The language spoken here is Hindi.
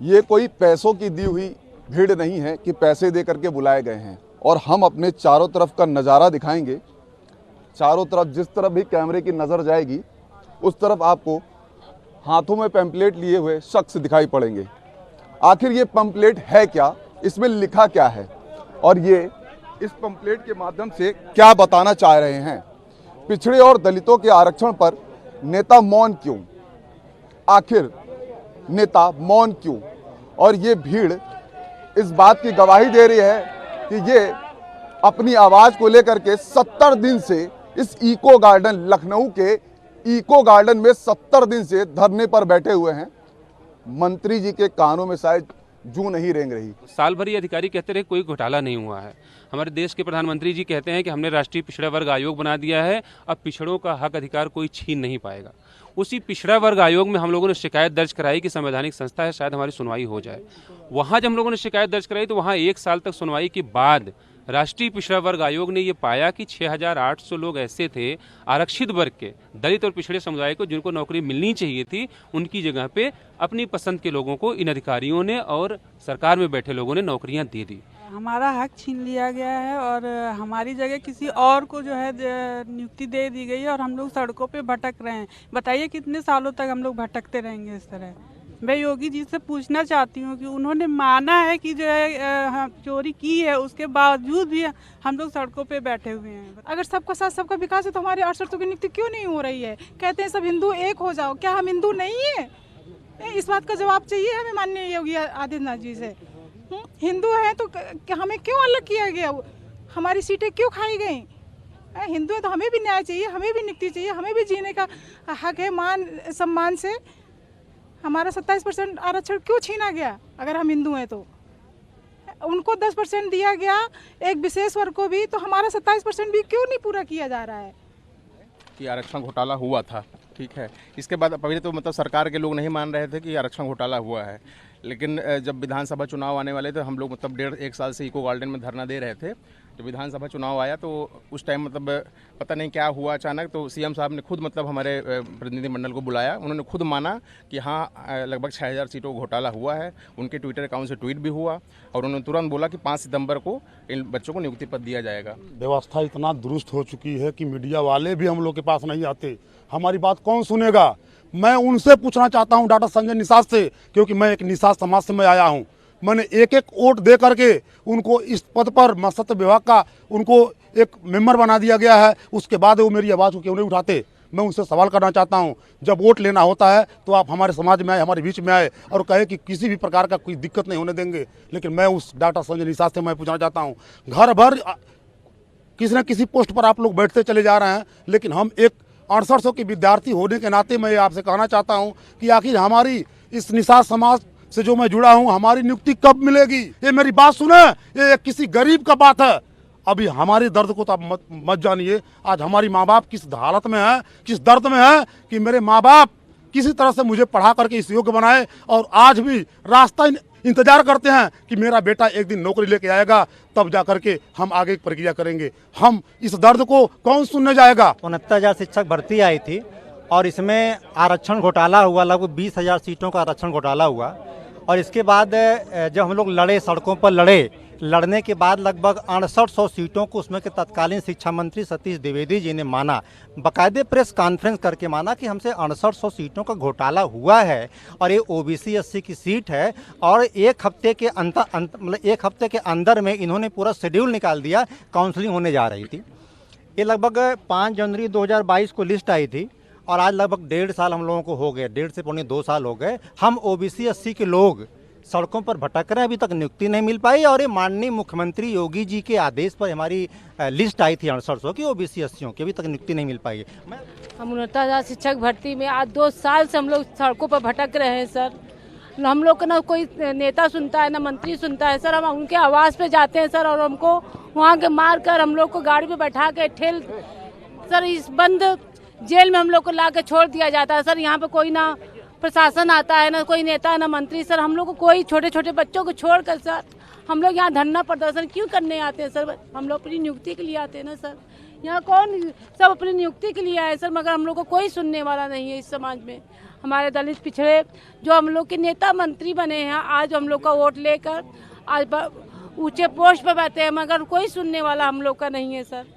ये कोई पैसों की दी हुई भीड़ नहीं है कि पैसे दे करके बुलाए गए हैं। और हम अपने चारों तरफ का नज़ारा दिखाएंगे। चारों तरफ जिस तरफ भी कैमरे की नज़र जाएगी उस तरफ आपको हाथों में पैम्पलेट लिए हुए शख्स दिखाई पड़ेंगे। आखिर ये पैम्पलेट है क्या, इसमें लिखा क्या है और ये इस पैम्पलेट के माध्यम से क्या बताना चाह रहे हैं? पिछड़े और दलितों के आरक्षण पर नेता मौन क्यों? आखिर नेता मौन क्यों? और ये भीड़ इस बात की गवाही दे रही है कि ये अपनी आवाज को लेकर के 70 दिन से इस इको गार्डन, लखनऊ के इको गार्डन में 70 दिन से धरने पर बैठे हुए हैं। मंत्री जी के कानों में शायद जूं नहीं रेंग रही। साल भर ये अधिकारी कहते रहे कोई घोटाला नहीं हुआ है। हमारे देश के प्रधानमंत्री जी कहते हैं कि हमने राष्ट्रीय पिछड़ा वर्ग आयोग बना दिया है, अब पिछड़ों का हक अधिकार कोई छीन नहीं पाएगा। उसी पिछड़ा वर्ग आयोग में हम लोगों ने शिकायत दर्ज कराई कि संवैधानिक संस्था है, शायद हमारी सुनवाई हो जाए। वहाँ जब हम लोगों ने शिकायत दर्ज कराई तो वहाँ 1 साल तक सुनवाई के बाद राष्ट्रीय पिछड़ा वर्ग आयोग ने ये पाया कि 6800 लोग ऐसे थे आरक्षित वर्ग के, दलित और पिछड़े समुदाय को, जिनको नौकरी मिलनी चाहिए थी, उनकी जगह पे अपनी पसंद के लोगों को इन अधिकारियों ने और सरकार में बैठे लोगों ने नौकरियां दे दी। हमारा हक छीन लिया गया है और हमारी जगह किसी और को जो है नियुक्ति दे दी गई है और हम लोग सड़कों पे भटक रहे हैं। बताइए कितने सालों तक हम लोग भटकते रहेंगे इस तरह? मैं योगी जी से पूछना चाहती हूँ कि उन्होंने माना है कि जो है चोरी की है, उसके बावजूद भी हम लोग सड़कों पे बैठे हुए हैं। अगर सबका साथ सबका विकास है तो हमारे 68 की नियुक्ति क्यों नहीं हो रही है? कहते हैं सब हिंदू एक हो जाओ, क्या हम हिंदू नहीं है? इस बात का जवाब चाहिए हमें माननीय योगी आदित्यनाथ जी से। हिंदू है तो हमें क्यों अलग किया गया? हमारी सीटें क्यों खाई गई? हिंदू है तो हमें भी न्याय चाहिए, हमें भी नियुक्ति चाहिए, हमें भी जीने का हक है मान सम्मान से। हमारा 27% आरक्षण क्यों छीना गया? अगर हम हिंदू हैं तो उनको 10% दिया गया, एक विशेष वर्ग को भी, तो हमारा 27% भी क्यों नहीं पूरा किया जा रहा है? कि आरक्षण घोटाला हुआ था, ठीक है। इसके बाद पहले तो मतलब सरकार के लोग नहीं मान रहे थे कि आरक्षण घोटाला हुआ है, लेकिन जब विधानसभा चुनाव आने वाले थे, हम लोग मतलब 1.5 साल से इको गार्डन में धरना दे रहे थे। जब विधानसभा चुनाव आया तो उस टाइम मतलब पता नहीं क्या हुआ अचानक, तो सीएम साहब ने खुद मतलब हमारे प्रतिनिधिमंडल को बुलाया। उन्होंने खुद माना कि हाँ लगभग 6000 सीटों का घोटाला हुआ है। उनके ट्विटर अकाउंट से ट्वीट भी हुआ और उन्होंने तुरंत बोला कि 5 सितंबर को इन बच्चों को नियुक्ति पत्र दिया जाएगा। व्यवस्था इतना दुरुस्त हो चुकी है कि मीडिया वाले भी हम लोग के पास नहीं आते। हमारी बात कौन सुनेगा? मैं उनसे पूछना चाहता हूं, डॉक्टर संजय निषाद से, क्योंकि मैं एक निषाद समाज से मैं आया हूं। मैंने एक वोट दे करके उनको इस पद पर मत्स्य विभाग का उनको एक मेंबर बना दिया गया है। उसके बाद वो मेरी आवाज़ को क्यों नहीं उठाते? मैं उनसे सवाल करना चाहता हूं, जब वोट लेना होता है तो आप हमारे समाज में आए, हमारे बीच में आए और कहे कि किसी भी प्रकार का कोई दिक्कत नहीं होने देंगे। लेकिन मैं उस डॉक्टर संजय निषाद से मैं पूछना चाहता हूँ, घर भर किसी न किसी पोस्ट पर आप लोग बैठते चले जा रहे हैं, लेकिन हम एक 6800 के विद्यार्थी होने के नाते मैं आपसे कहना चाहता हूं कि आखिर हमारी इस निषाद समाज से जो मैं जुड़ा हूं, हमारी नियुक्ति कब मिलेगी? ये मेरी बात सुने, ये किसी गरीब का बात है। अभी हमारे दर्द को तो आप मत जानिए। आज हमारी माँ बाप किस हालत में है, किस दर्द में है कि मेरे माँ बाप किसी तरह से मुझे पढ़ा करके इस योग्य बनाए और आज भी रास्ता इंतजार करते हैं कि मेरा बेटा एक दिन नौकरी लेके आएगा, तब जा करके हम आगे की प्रक्रिया करेंगे। हम इस दर्द को कौन सुनने जाएगा? 69,000 शिक्षक भर्ती आई थी और इसमें आरक्षण घोटाला हुआ, लगभग 20,000 सीटों का आरक्षण घोटाला हुआ। और इसके बाद जब हम लोग लड़े, सड़कों पर लड़ने के बाद लगभग 6800 सीटों को उसमें के तत्कालीन शिक्षा मंत्री सतीश द्विवेदी जी ने माना, बाकायदे प्रेस कॉन्फ्रेंस करके माना कि हमसे 6800 सीटों का घोटाला हुआ है और ये ओबीसी एससी की सीट है। और एक हफ्ते के अंदर में इन्होंने पूरा शेड्यूल निकाल दिया, काउंसलिंग होने जा रही थी। ये लगभग 5 जनवरी 2022 को लिस्ट आई थी और आज लगभग 1.5 साल हम लोगों को हो गए, 1.5 से पौने 2 साल हो गए। हम ओबीसी एससी के लोग सड़कों पर भटक रहे हैं, अभी तक नियुक्ति नहीं मिल पाई। और ये माननीय मुख्यमंत्री योगी जी के आदेश पर हमारी लिस्ट आई थी 6800 की ओबीसी एससीओं की, अभी तक नियुक्ति नहीं मिल पाई है। हम 69,000 शिक्षक भर्ती में आज 2 साल से हम लोग सड़कों पर भटक रहे हैं सर। हम लोग को ना कोई नेता सुनता है, ना मंत्री सुनता है सर। हम उनके आवाज़ पे जाते हैं सर और हमको वहाँ के मार कर हम लोग को गाड़ी पे बैठा के ठेल सर इस बंद जेल में हम लोग को ला के छोड़ दिया जाता है सर। यहाँ पे कोई ना प्रशासन आता है, ना कोई नेता, ना मंत्री सर। हम लोग को कोई छोटे छोटे बच्चों को छोड़कर सर हम लोग यहाँ धरना प्रदर्शन क्यों करने आते हैं सर? हम लोग अपनी नियुक्ति के लिए आते हैं ना सर। यहाँ कौन सब अपनी नियुक्ति के लिए आए सर, मगर हम लोग को कोई सुनने वाला नहीं है इस समाज में। हमारे दलित पिछड़े जो हम लोग के नेता मंत्री बने हैं, आज हम लोग का वोट लेकर आज ऊंचे पोस्ट पर बैठे हैं, मगर कोई सुनने वाला हम लोग का नहीं है सर।